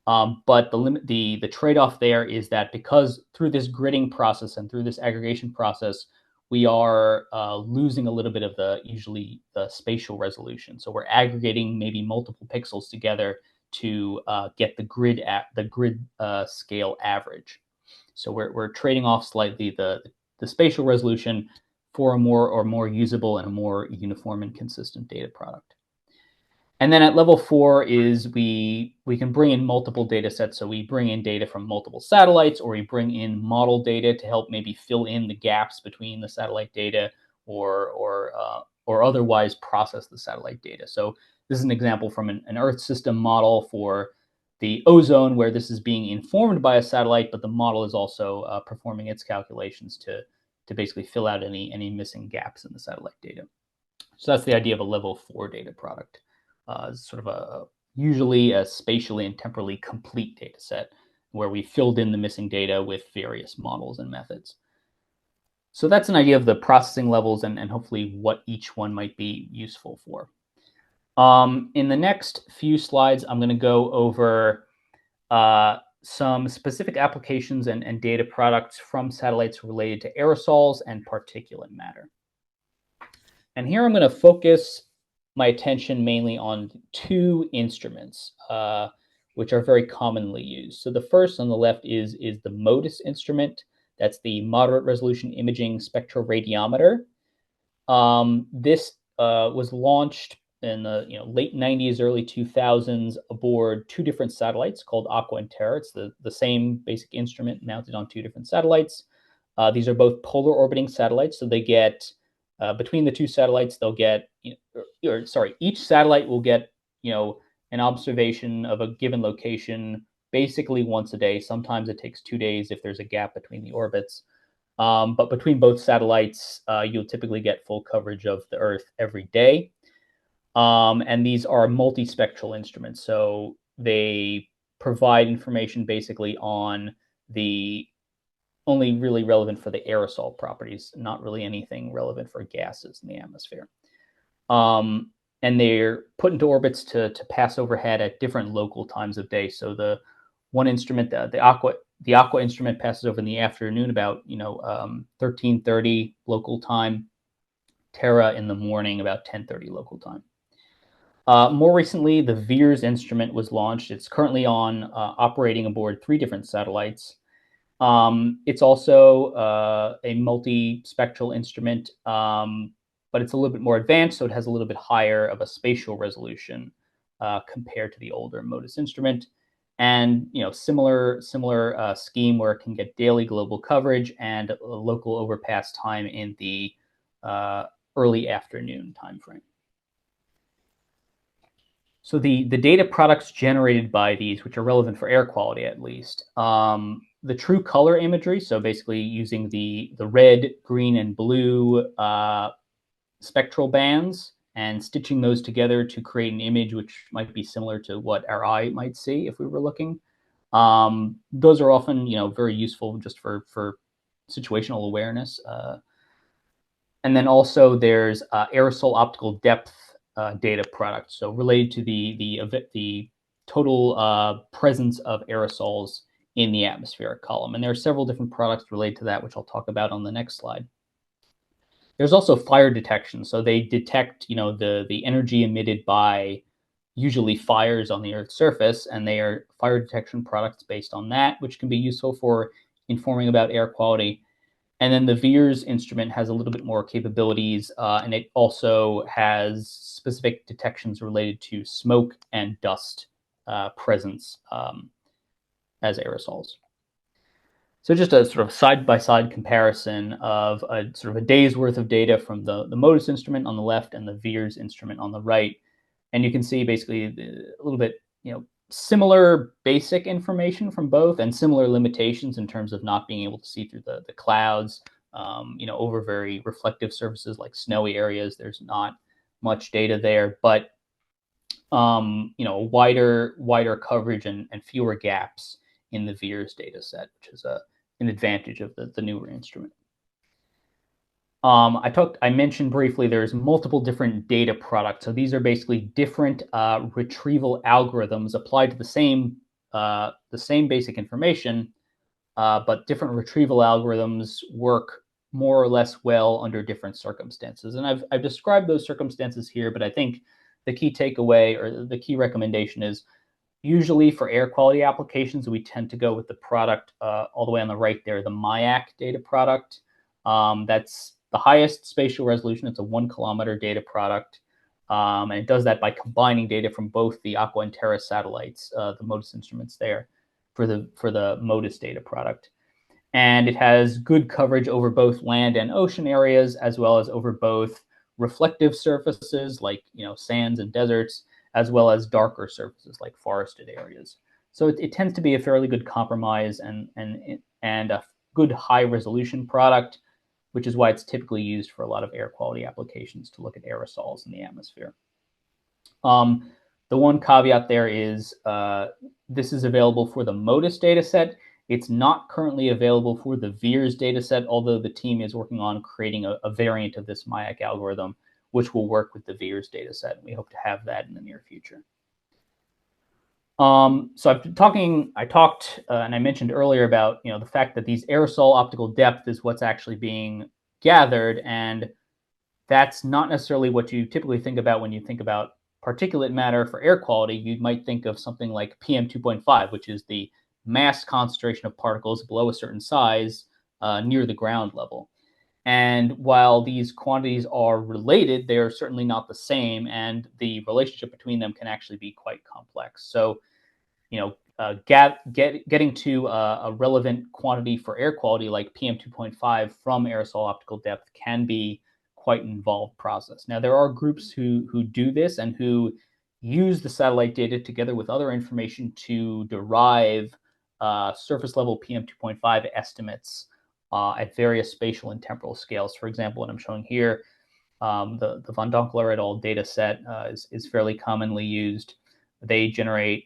But the trade-off there is that because through this gridding process and through this aggregation process, we are losing a little bit of usually the spatial resolution. So we're aggregating maybe multiple pixels together to get the grid scale average. So we're trading off slightly the spatial resolution for a more usable and a more uniform and consistent data product. And then at level 4 is we can bring in multiple data sets. So we bring in data from multiple satellites, or we bring in model data to help maybe fill in the gaps between the satellite data, or otherwise process the satellite data. So this is an example from an Earth system model for the ozone, where this is being informed by a satellite, but the model is also performing its calculations to basically fill out any missing gaps in the satellite data. So that's the idea of a level 4 data product. Sort of usually a spatially and temporally complete data set where we filled in the missing data with various models and methods. So that's an idea of the processing levels and hopefully what each one might be useful for. In the next few slides, I'm going to go over some specific applications and data products from satellites related to aerosols and particulate matter. And here I'm going to focus my attention mainly on 2 instruments, which are very commonly used. So the first on the left is the MODIS instrument. That's the Moderate Resolution Imaging Spectroradiometer. This was launched in the late 90s, early 2000s aboard 2 different satellites called Aqua and Terra. It's the same basic instrument mounted on 2 different satellites. These are both polar orbiting satellites, so they get between the 2 satellites, they'll get, each satellite will get, an observation of a given location basically once a day. Sometimes it takes 2 days if there's a gap between the orbits. But between both satellites, you'll typically get full coverage of the Earth every day. And these are multispectral instruments. So they provide information basically on the only really relevant for the aerosol properties, not really anything relevant for gases in the atmosphere. And they're put into orbits to pass overhead at different local times of day. So the one instrument, the Aqua instrument, passes over in the afternoon about 13:30 local time. Terra in the morning about 10:30 local time. More recently, the VIRS instrument was launched. It's currently operating aboard 3 different satellites. It's also a multispectral instrument, but it's a little bit more advanced, so it has a little bit higher of a spatial resolution compared to the older MODIS instrument. And similar scheme where it can get daily global coverage and a local overpass time in the early afternoon time frame. So the data products generated by these, which are relevant for air quality at least, the true color imagery, so basically using the red, green, and blue spectral bands and stitching those together to create an image which might be similar to what our eye might see if we were looking. Those are often very useful just for situational awareness. And then also there's aerosol optical depth data products, so related to the total presence of aerosols in the atmospheric column. And there are several different products related to that, which I'll talk about on the next slide. There's also fire detection. So they detect, the energy emitted by usually fires on the Earth's surface, and they are fire detection products based on that, which can be useful for informing about air quality. And then the VIRS instrument has a little bit more capabilities, and it also has specific detections related to smoke and dust presence as aerosols. So just a sort of side-by-side comparison of a sort of a day's worth of data from the MODIS instrument on the left and the VIRS instrument on the right. And you can see basically a little bit, similar basic information from both and similar limitations in terms of not being able to see through the clouds, over very reflective surfaces like snowy areas. There's not much data there, but, wider coverage and fewer gaps in the VIRS data set, which is an advantage of the newer instrument. I mentioned briefly there's multiple different data products. So these are basically different retrieval algorithms applied to the same the same basic information, but different retrieval algorithms work more or less well under different circumstances. And I've described those circumstances here, but I think the key takeaway or the key recommendation is usually for air quality applications, we tend to go with the product all the way on the right there, the MIAC data product. That's the highest spatial resolution. It's a 1 kilometer data product. And it does that by combining data from both the Aqua and Terra satellites, the MODIS instruments there for the MODIS data product. And it has good coverage over both land and ocean areas, as well as over both reflective surfaces like sands and deserts, as well as darker surfaces like forested areas. So it tends to be a fairly good compromise and a good high resolution product, which is why it's typically used for a lot of air quality applications to look at aerosols in the atmosphere. The one caveat there is this is available for the MODIS dataset. It's not currently available for the VIIRS dataset, although the team is working on creating a variant of this MIAC algorithm, which will work with the VIIRS dataset. And we hope to have that in the near future. So I talked and I mentioned earlier about the fact that these aerosol optical depth is what's actually being gathered, and that's not necessarily what you typically think about when you think about particulate matter for air quality. You might think of something like PM 2.5, which is the mass concentration of particles below a certain size near the ground level. And while these quantities are related, they are certainly not the same, and the relationship between them can actually be quite complex. So, getting to a relevant quantity for air quality like PM 2.5 from aerosol optical depth can be quite an involved process. Now, there are groups who do this and who use the satellite data together with other information to derive surface level PM 2.5 estimates at various spatial and temporal scales. For example, what I'm showing here, the von Donkler et al. Data set is fairly commonly used. They generate,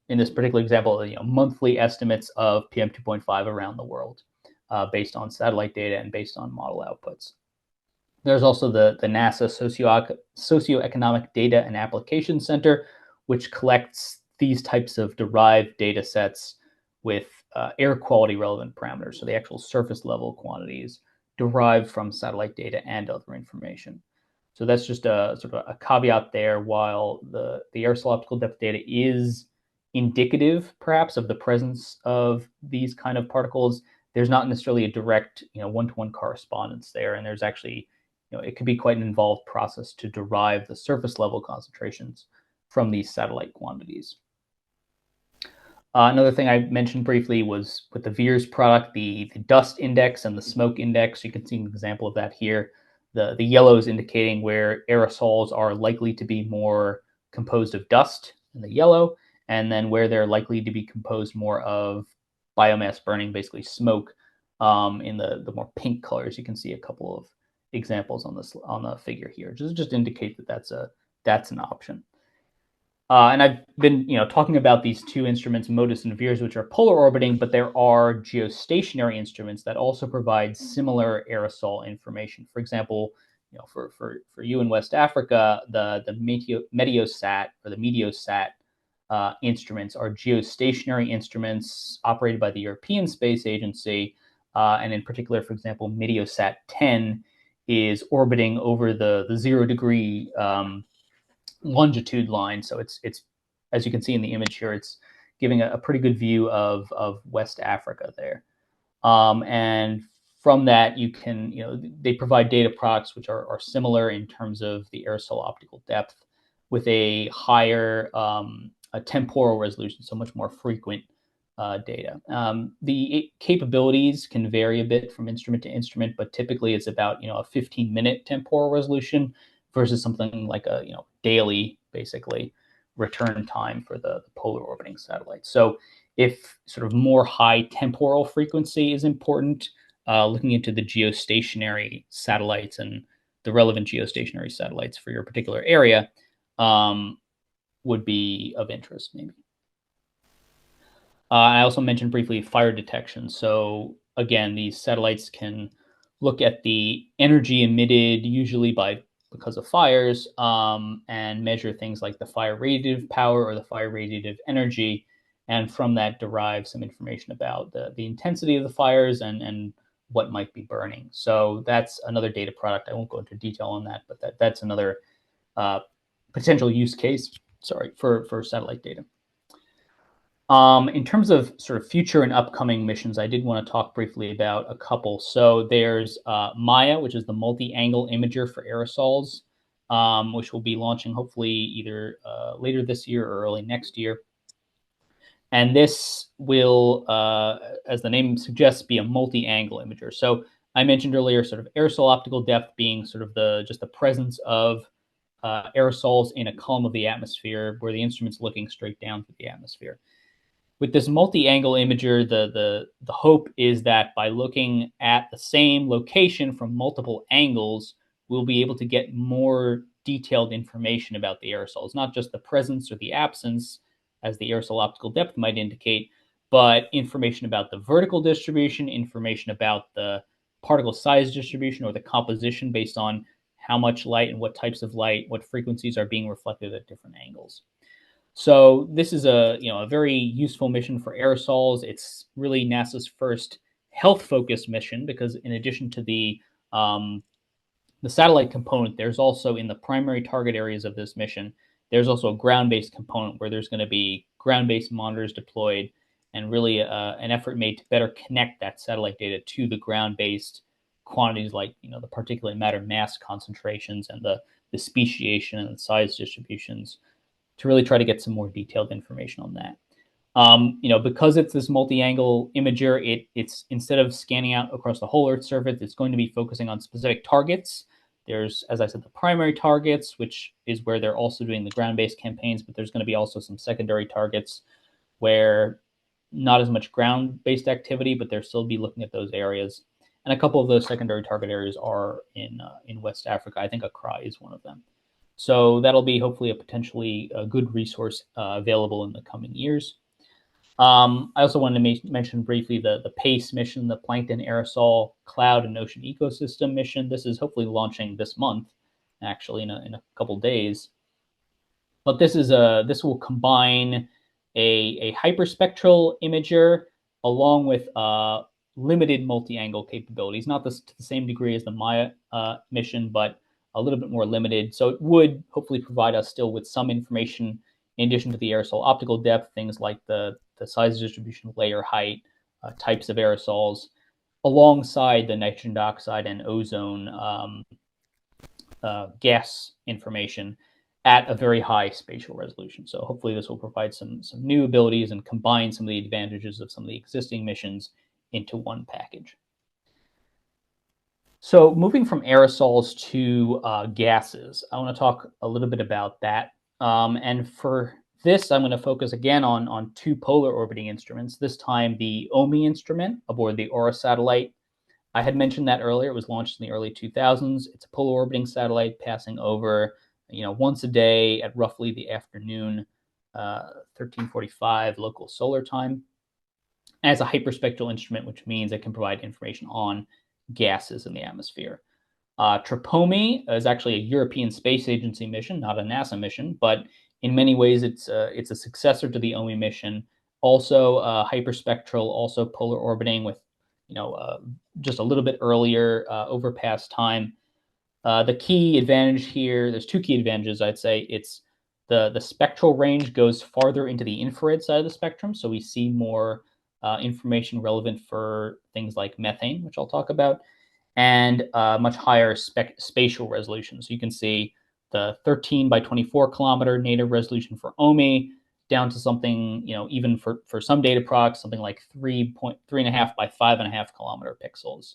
in this particular example, monthly estimates of PM 2.5 around the world based on satellite data and based on model outputs. There's also the NASA Socioeconomic Data and Application Center, which collects these types of derived data sets with air quality relevant parameters, so the actual surface level quantities derived from satellite data and other information. So that's just a sort of a caveat there. While the aerosol optical depth data is indicative, perhaps, of the presence of these kind of particles, there's not necessarily a direct, one-to-one correspondence there, and there's actually, it could be quite an involved process to derive the surface level concentrations from these satellite quantities. Another thing I mentioned briefly was with the VIIRS product, the dust index and the smoke index. You can see an example of that here. The yellow is indicating where aerosols are likely to be more composed of dust in the yellow, and then where they're likely to be composed more of biomass burning, basically smoke, in the more pink colors. You can see a couple of examples on the figure here. Just indicate that that's an option. And I've been, talking about these two instruments, MODIS and VIIRS, which are polar orbiting, but there are geostationary instruments that also provide similar aerosol information. For example, for you in West Africa, the Meteosat or the Meteosat instruments are geostationary instruments operated by the European Space Agency, and in particular, for example, Meteosat 10 is orbiting over the 0 degree longitude line. So it's as you can see in the image here, it's giving a pretty good view of West Africa there. And from that, you can, they provide data products which are similar in terms of the aerosol optical depth with a higher a temporal resolution, so much more frequent data. The capabilities can vary a bit from instrument to instrument, but typically it's about a 15-minute temporal resolution versus something like a daily, basically, return time for the polar orbiting satellites. So if sort of more high temporal frequency is important, looking into the geostationary satellites and the relevant geostationary satellites for your particular area would be of interest, maybe. I also mentioned briefly fire detection. So again, these satellites can look at the energy emitted, usually because of fires, and measure things like the fire radiative power or the fire radiative energy, and from that derive some information about the intensity of the fires and what might be burning. So that's another data product. I won't go into detail on that, but that's another potential use case, for satellite data. In terms of sort of future and upcoming missions, I did want to talk briefly about a couple. So there's Maya, which is the multi-angle imager for aerosols, which will be launching hopefully either later this year or early next year. And this will, as the name suggests, be a multi-angle imager. So I mentioned earlier sort of aerosol optical depth being sort of just the presence of aerosols in a column of the atmosphere where the instrument's looking straight down through the atmosphere. With this multi-angle imager, the hope is that by looking at the same location from multiple angles, we'll be able to get more detailed information about the aerosols, not just the presence or the absence, as the aerosol optical depth might indicate, but information about the vertical distribution, information about the particle size distribution or the composition based on how much light and what types of light, what frequencies are being reflected at different angles. So this is a very useful mission for aerosols. It's really NASA's first health-focused mission because in addition to the satellite component, there's also in the primary target areas of this mission, there's also a ground-based component where there's going to be ground-based monitors deployed and really an effort made to better connect that satellite data to the ground-based quantities like the particulate matter mass concentrations and the speciation and the size distributions to really try to get some more detailed information on that. Because it's this multi-angle imager, it's instead of scanning out across the whole Earth's surface, it's going to be focusing on specific targets. There's, as I said, the primary targets, which is where they're also doing the ground-based campaigns, but there's going to be also some secondary targets where not as much ground-based activity, but they'll still be looking at those areas. And a couple of those secondary target areas are in West Africa. I think Accra is one of them. So that'll be hopefully a potentially good resource available in the coming years. I also wanted to mention briefly the PACE mission, the Plankton Aerosol Cloud and Ocean Ecosystem mission. This is hopefully launching this month, actually in a couple days. But this will combine a hyperspectral imager along with limited multi-angle capabilities, not to the same degree as the Maya mission, but a little bit more limited. So it would hopefully provide us still with some information in addition to the aerosol optical depth, things like the size distribution, layer height, types of aerosols, alongside the nitrogen dioxide and ozone gas information at a very high spatial resolution. So hopefully this will provide some new abilities and combine some of the advantages of some of the existing missions into one package. So moving from aerosols to gases, I want to talk a little bit about that. And for this, I'm going to focus again on two polar orbiting instruments, this time the OMI instrument aboard the Aura satellite. I had mentioned that earlier. It was launched in the early 2000s. It's a polar orbiting satellite passing over once a day at roughly the afternoon, 1345 local solar time, as a hyperspectral instrument, which means it can provide information on gases in the atmosphere. TRPOMI is actually a European Space Agency mission, not a NASA mission, but in many ways it's a successor to the OMI mission. Also hyperspectral, also polar orbiting with just a little bit earlier overpass time. The key advantage here, there's two key advantages, I'd say. It's the spectral range goes farther into the infrared side of the spectrum, so we see more information relevant for things like methane, which I'll talk about, and much higher spatial resolution. So you can see the 13 by 24 kilometer native resolution for OMI down to something, even for some data products, something like 3.5 by 5.5 kilometer pixels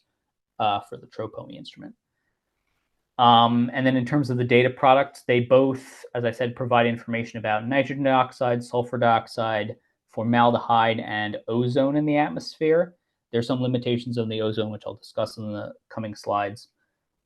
for the TRPOMI instrument. And then in terms of the data products, they both, as I said, provide information about nitrogen dioxide, sulfur dioxide, formaldehyde, and ozone in the atmosphere. There's some limitations on the ozone, which I'll discuss in the coming slides.